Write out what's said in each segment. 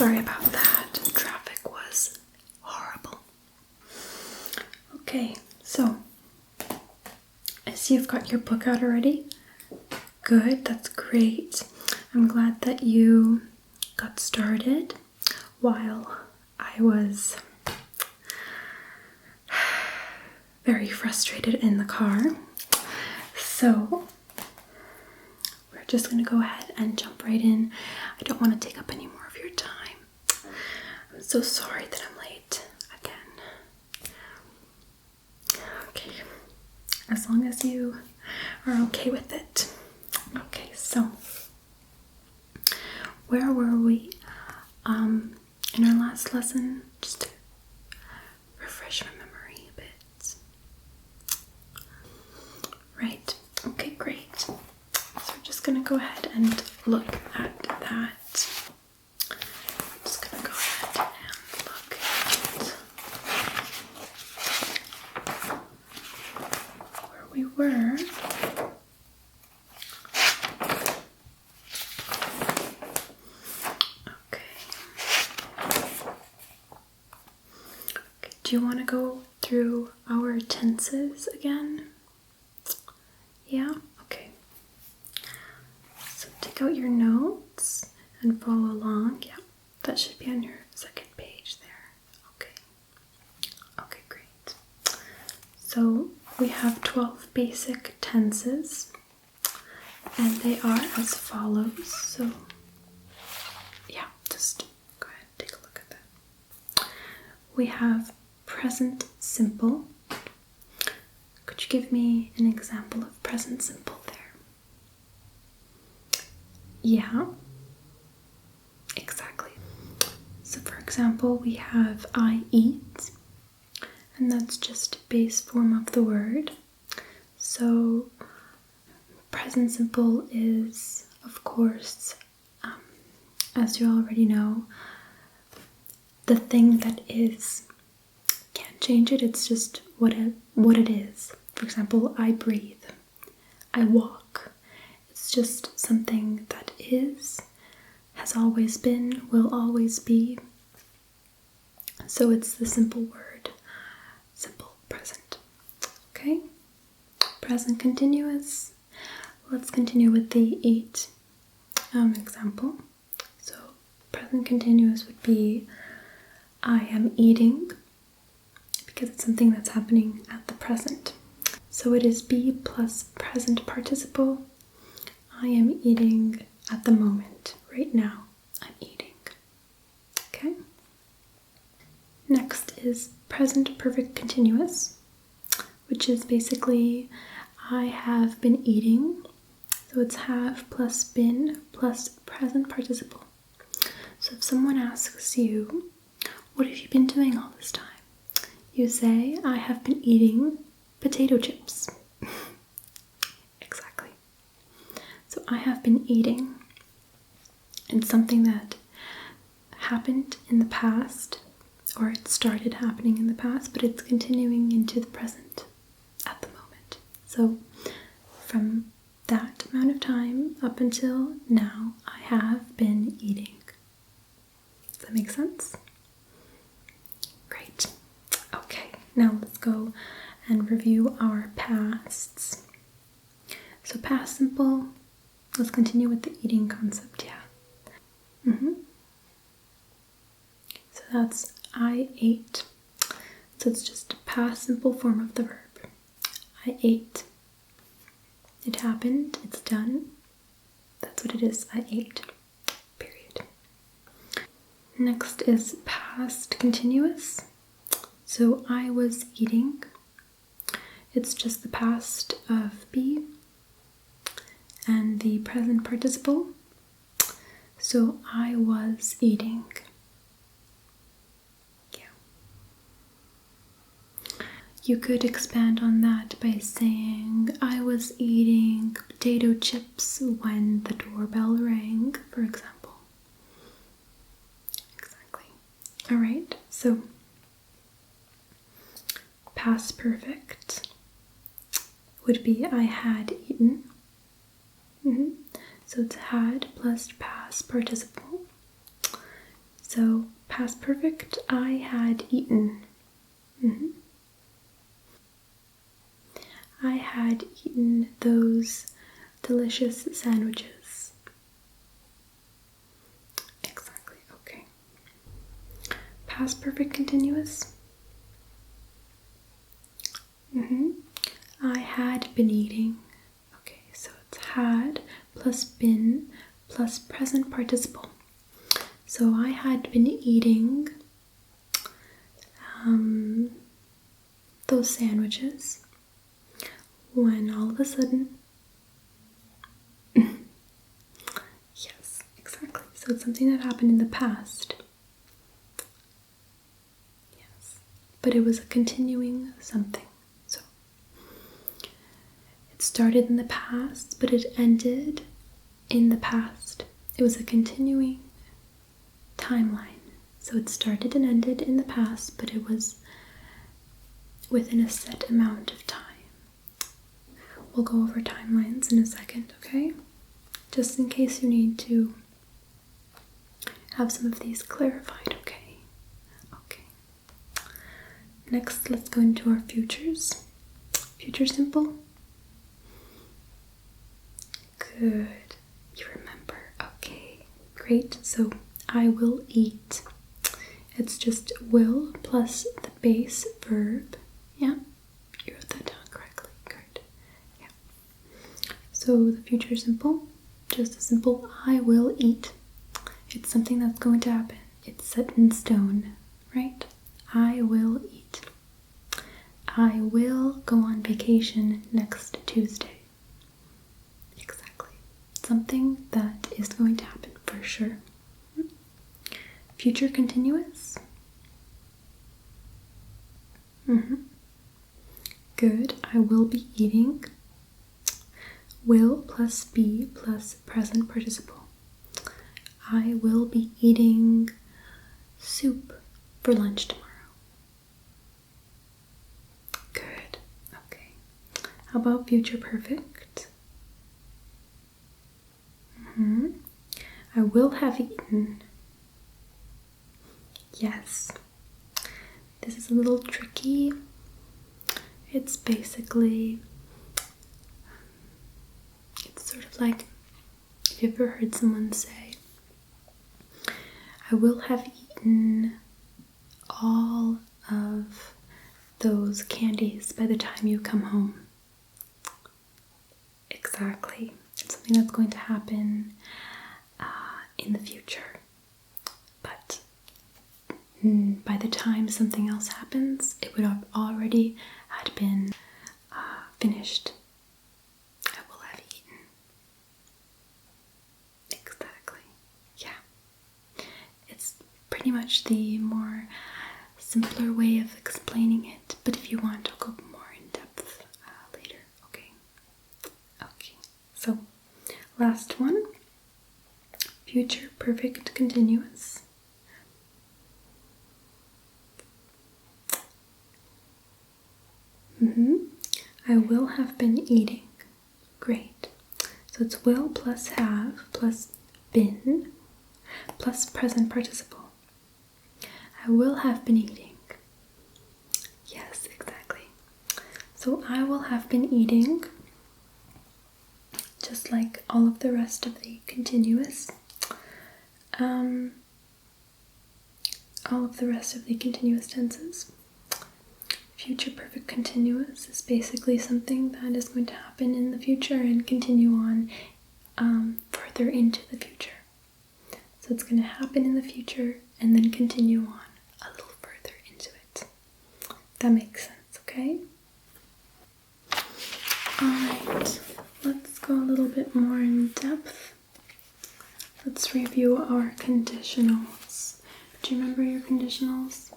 sorry about that. Traffic was horrible. Okay, so I see you've got your book out already. Good, that's great. I'm glad that you got started while I was very frustrated in the car. So we're just going to go ahead and jump right in. I don't want to take up any more of your time. I'm so sorry that I'm late again. Okay, as long as you are okay with it. Okay, so where were we in our last lesson? Just to refresh my memory a bit. Right, okay, great. So we're just gonna go ahead and look at that. I'm just gonna go ahead and look at where we were. Do you want to go through our tenses again? Yeah? Okay. So take out your notes and follow along. Yeah, that should be on your second page there. Okay. Okay, great. So we have 12 basic tenses, and they are as follows. So yeah, just go ahead and take a look at that. We have present simple. Could you give me an example of present simple there? Yeah, exactly. So for example, we have I eat, and that's just a base form of the word. So present simple is, of course, as you already know, the thing that is. Can't change it, it's just what it is. For example, I breathe, I walk. It's just something that is, has always been, will always be. So it's the simple word, simple present. Okay? Present continuous. Let's continue with the 8 example. So present continuous would be I am eating, because it's something that's happening at the present. So it is be plus present participle. I am eating at the moment. Right now, I'm eating. Okay? Next is present perfect continuous, which is basically I have been eating. So it's have plus been plus present participle. So if someone asks you, what have you been doing all this time? You say, I have been eating potato chips. Exactly. So I have been eating. It's something that happened in the past, or it started happening in the past, but it's continuing into the present at the moment. So from that amount of time up until now, I have been eating. Does that make sense? Great. Okay, now let's go and review our pasts. So past simple, let's continue with the eating concept, yeah. So that's I ate. So it's just a past simple form of the verb. I ate. It happened, it's done. That's what it is, I ate. Period. Next is past continuous. So I was eating. It's just the past of be and the present participle. So I was eating. Yeah. You could expand on that by saying I was eating potato chips when the doorbell rang, for example. Exactly. All right, so past perfect would be I had eaten. So it's had plus past participle. So past perfect, I had eaten. I had eaten those delicious sandwiches. Exactly, okay. Past perfect continuous. I had been eating. Okay, so it's had plus been plus present participle. So I had been eating those sandwiches when all of a sudden, yes, exactly. So it's something that happened in the past. Yes, but it was a continuing something. So it started in the past, but it ended in the past. It was a continuing timeline. So it started and ended in the past, but it was within a set amount of time. We'll go over timelines in a second, okay? Just in case you need to have some of these clarified, okay? Okay. Next, let's go into our futures. Future simple. Good. You remember. Okay. Great. So, I will eat. It's just will plus the base verb. Yeah? You wrote that down correctly. Good. Yeah. So, the future simple. Just a simple I will eat. It's something that's going to happen. It's set in stone, right? I will eat. I will go on vacation next Tuesday. Exactly. Something that is going to happen for sure. Future continuous. Good. I will be eating. Will plus be plus present participle. I will be eating soup for lunch tomorrow. Good. Okay. How about future perfect? I will have eaten. Yes. This is a little tricky. It's basically, it's sort of like, if you've ever heard someone say, I will have eaten all of those candies by the time you come home. Exactly. It's something that's going to happen in the future. But by the time something else happens, it would have already had been finished. I will have eaten. Exactly. Yeah. It's pretty much the more simpler way of explaining it, but if you want, I'll go more in depth later. Okay. Okay. So, last one. Future perfect continuous. I will have been eating. Great. So it's will plus have plus been plus present participle. I will have been eating. Yes, exactly. So I will have been eating, just like all of the rest of the continuous. All of the rest of the continuous tenses. Future perfect continuous is basically something that is going to happen in the future and continue on further into the future. So it's going to happen in the future and then continue on a little further into it. That makes sense, okay? Alright, let's go a little bit more in depth. Let's review our conditionals. Do you remember your conditionals?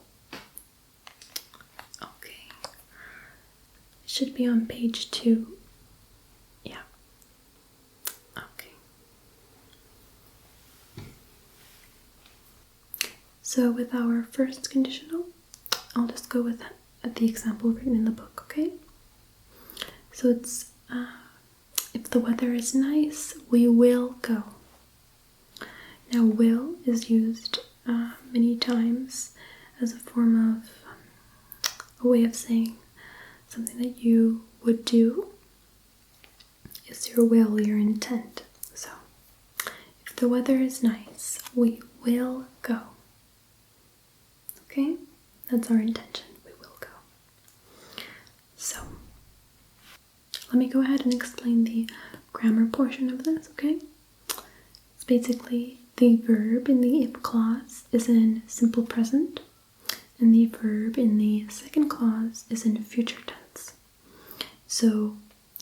Okay. It should be on page 2. Yeah. Okay. So with our first conditional, I'll just go with the example written in the book, okay? So it's, if the weather is nice, we will go. Now will is used many times as a form of a way of saying something that you would do is your will, your intent. So, if the weather is nice, we will go. Okay? That's our intention. We will go. So, let me go ahead and explain the grammar portion of this, okay? It's basically the verb in the if clause is in simple present, and the verb in the second clause is in future tense. So,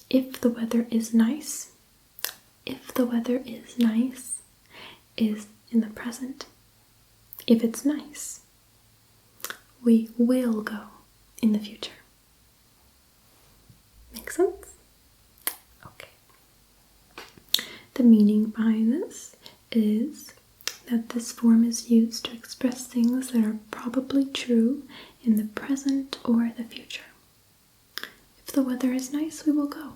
if the weather is nice, is in the present. If it's nice, we will go in the future. Make sense? Okay. The meaning behind this is that this form is used to express things that are probably true in the present or the future. If the weather is nice, we will go.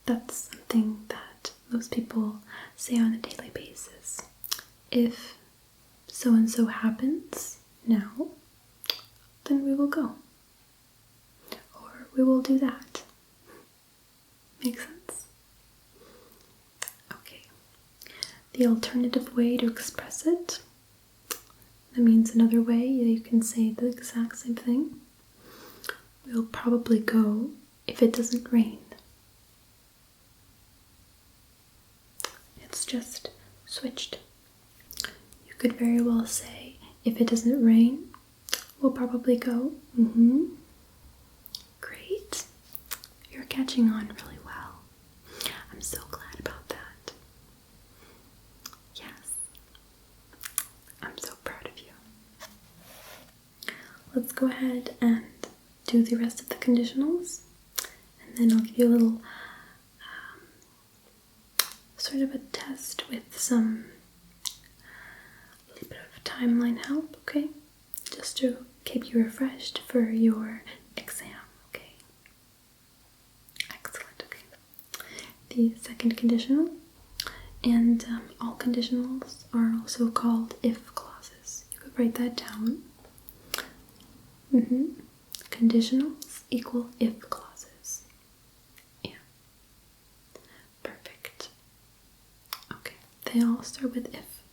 That's something that most people say on a daily basis. If so-and-so happens now, then we will go. Or we will do that. Make sense? Okay. The alternative way to express it, that means another way you can say the exact same thing. We'll probably go if it doesn't rain. It's just switched. You could very well say, if it doesn't rain, we'll probably go. Great. You're catching on really well. I'm so glad about that. Yes. I'm so proud of you. Let's go ahead and do the rest of the conditionals, and then I'll give you a little sort of a test with some little bit of timeline help, okay? Just to keep you refreshed for your exam, okay? Excellent, okay. The second conditional, and all conditionals are also called if clauses. You could write that down. Conditionals equal if clauses. Yeah. Perfect. Okay, they all start with if.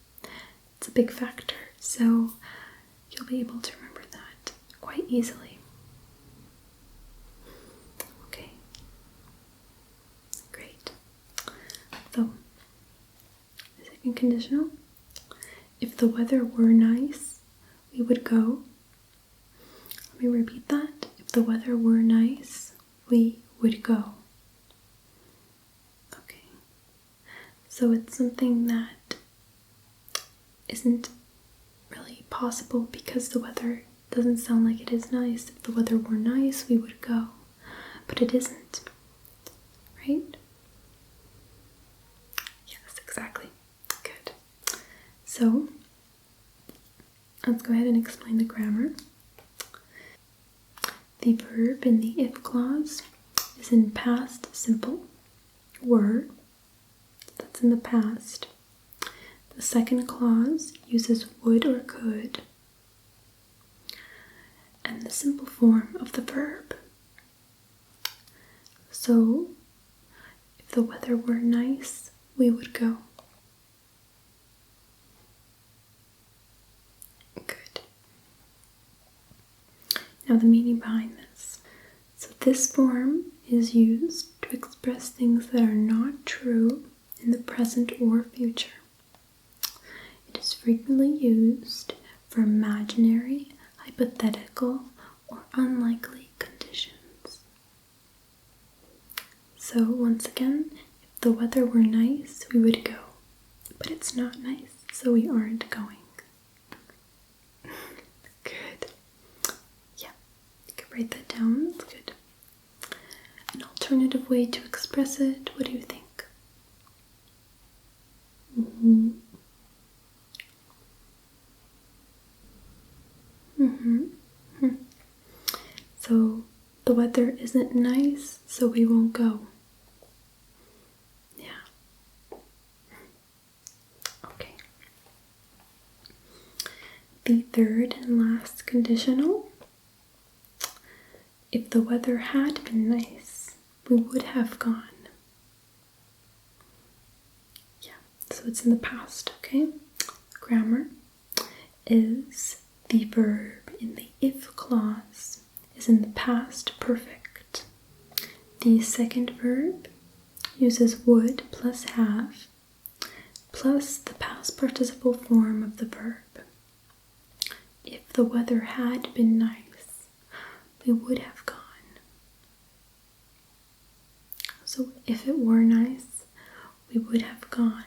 It's a big factor, so you'll be able to remember that quite easily. Okay. Great. So, the second conditional. If the weather were nice, we would go. Let me repeat that. If the weather were nice, we would go. Okay. So it's something that isn't really possible because the weather doesn't sound like it is nice. If the weather were nice, we would go. But it isn't. Right? Yes, exactly. Good. So, let's go ahead and explain the grammar. The verb in the if clause is in past simple, were, that's in the past. The second clause uses would or could, and the simple form of the verb. So, if the weather were nice, we would go. Good. Now the meaning behind this. So this form is used to express things that are not true in the present or future. It is frequently used for imaginary, hypothetical, or unlikely conditions. So once again, if the weather were nice, we would go. But it's not nice, so we aren't going. Good. Yeah, you can write that down. That's good. An alternative way to express it, what do you think? So, the weather isn't nice, so we won't go. Yeah. Okay. third and last conditional. If the weather had been nice, we would have gone. Yeah, so it's in the past, okay? Grammar is the verb in the if clause is in the past perfect. The second verb uses would plus have plus the past participle form of the verb. If the weather had been nice, we would have gone. So if it were nice, we would have gone.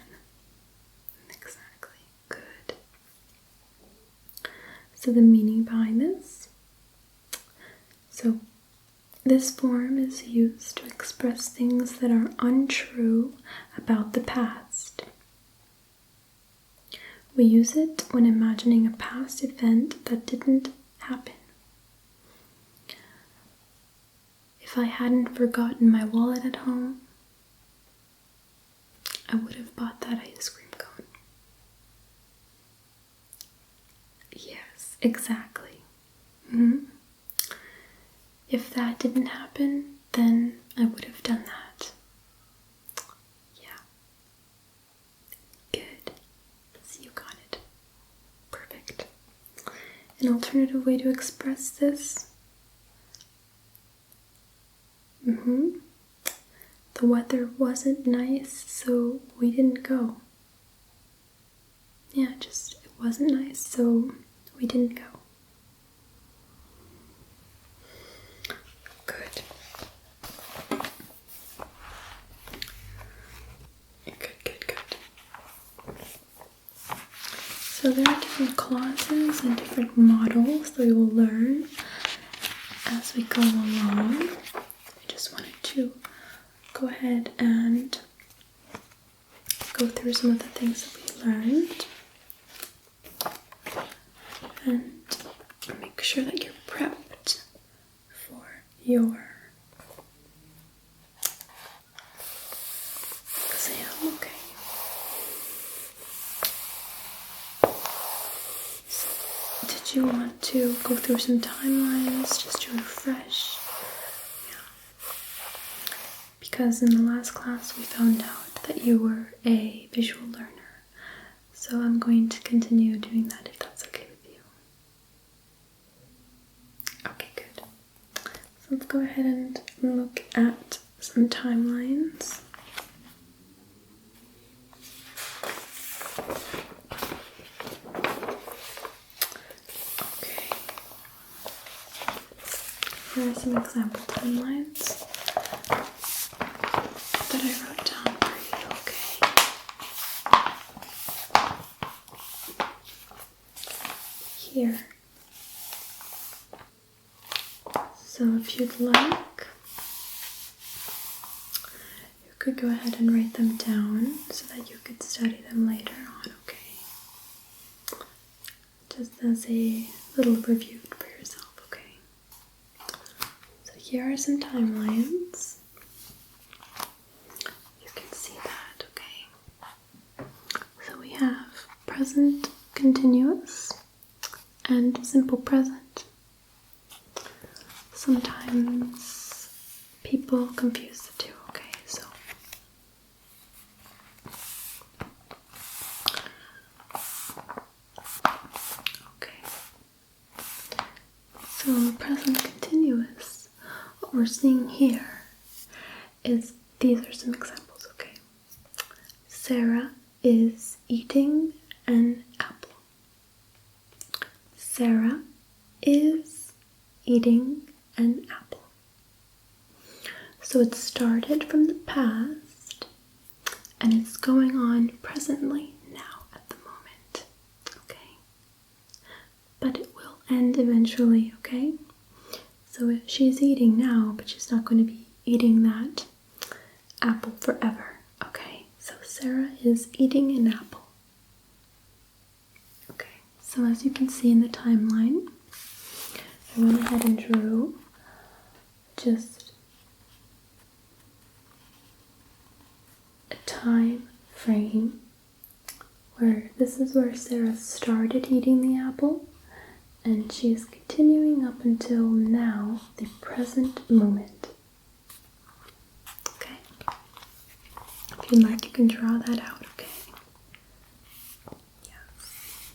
Exactly. Good. So the meaning behind this. So this form is used to express things that are untrue about the past. We use it when imagining a past event that didn't happen. If I hadn't forgotten my wallet at home, I would have bought that ice cream cone. Yes, exactly. If that didn't happen, then I would have done that. Yeah. Good. So you got it. Perfect. An alternative way to express this. The weather wasn't nice, so we didn't go. Yeah, it wasn't nice, so we didn't go. Good. So there are different clauses and different models that we will learn as we go along. I just wanted to go ahead and go through some of the things that we learned and make sure that you're prepped for your exam, okay? So, did you want to go through some timelines just to refresh? Yeah. Because in the last class we found out that you were a visual learner. So I'm going to continue doing that if that's okay with you. Okay, good. So let's go ahead and look at some timelines. Okay. Here are some example timelines that I wrote down for you, okay? Here. So if you'd like, you could go ahead and write them down so that you could study them later on, okay? Just as a little review for yourself, okay? So here are some timelines. You can see that, okay? So we have present continuous and simple present. Sometimes people confuse the two, okay? So present continuous, what we're seeing here is these are some examples, okay? Sarah is eating an apple. Sarah is eating an apple. So it started from the past and it's going on presently now at the moment, okay? But it will end eventually, okay? So she's eating now, but she's not going to be eating that apple forever, okay? So Sarah is eating an apple. Okay, so as you can see in the timeline, I went ahead and drew just a time frame where this is where Sarah started eating the apple and she is continuing up until now, the present moment. Okay? If you'd like, you can draw that out, okay? Yes.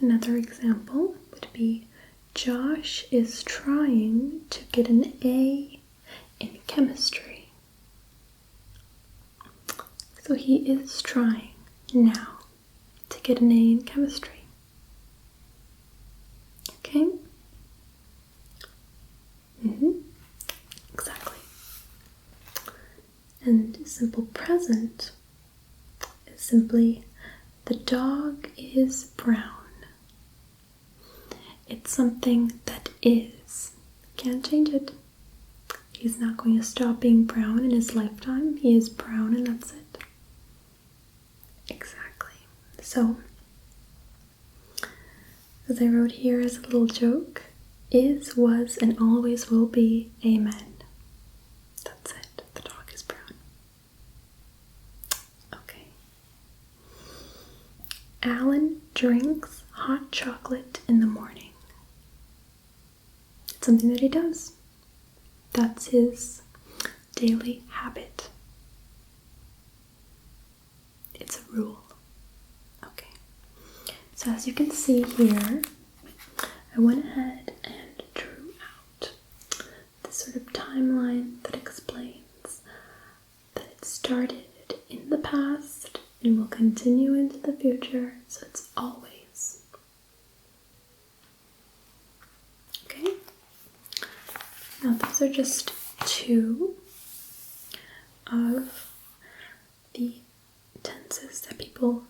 Another example would be Josh is trying to get an A in chemistry. So he is trying now to get an A in chemistry. Okay? Exactly. And simple present is simply the dog is brown. It's something that is. Can't change it. He's not going to stop being brown in his lifetime. He is brown and that's it. Exactly. So, as I wrote here as a little joke, is, was, and always will be, amen. That's it. The dog is brown. Okay. Alan drinks hot chocolate in the morning. It's something that he does. That's his daily habit. It's a rule. Okay. So as you can see here, I went ahead and drew out this sort of timeline that explains that it started in the past and will continue into the future, so it's always. Okay? Now those are just two of the tenses that people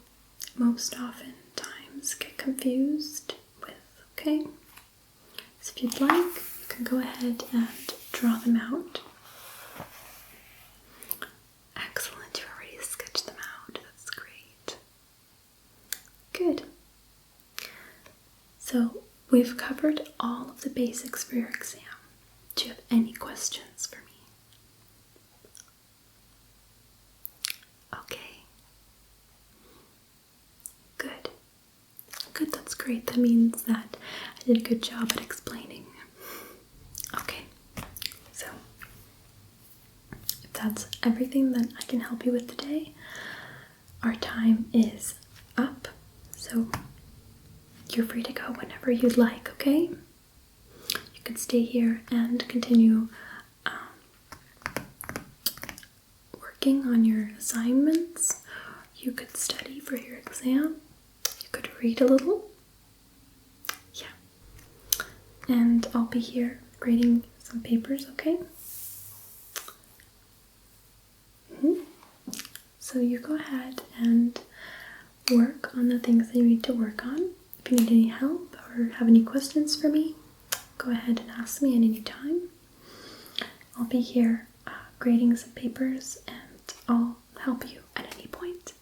most often times get confused with, okay? So if you'd like, you can go ahead and draw them out. Excellent, you already sketched them out. That's great. Good. So we've covered all of the basics for your exam. Do you have any questions for me? Okay. Good. Good, that's great. That means that I did a good job at explaining. Okay. So, if that's everything that I can help you with today, our time is up. So, you're free to go whenever you'd like, okay? You can stay here and continue working on your assignments. You could study for your exam. You could read a little. Yeah. And I'll be here grading some papers, okay? So you go ahead and work on the things that you need to work on. If you need any help or have any questions for me, go ahead and ask me at any time. I'll be here grading some papers and I'll help you at any point.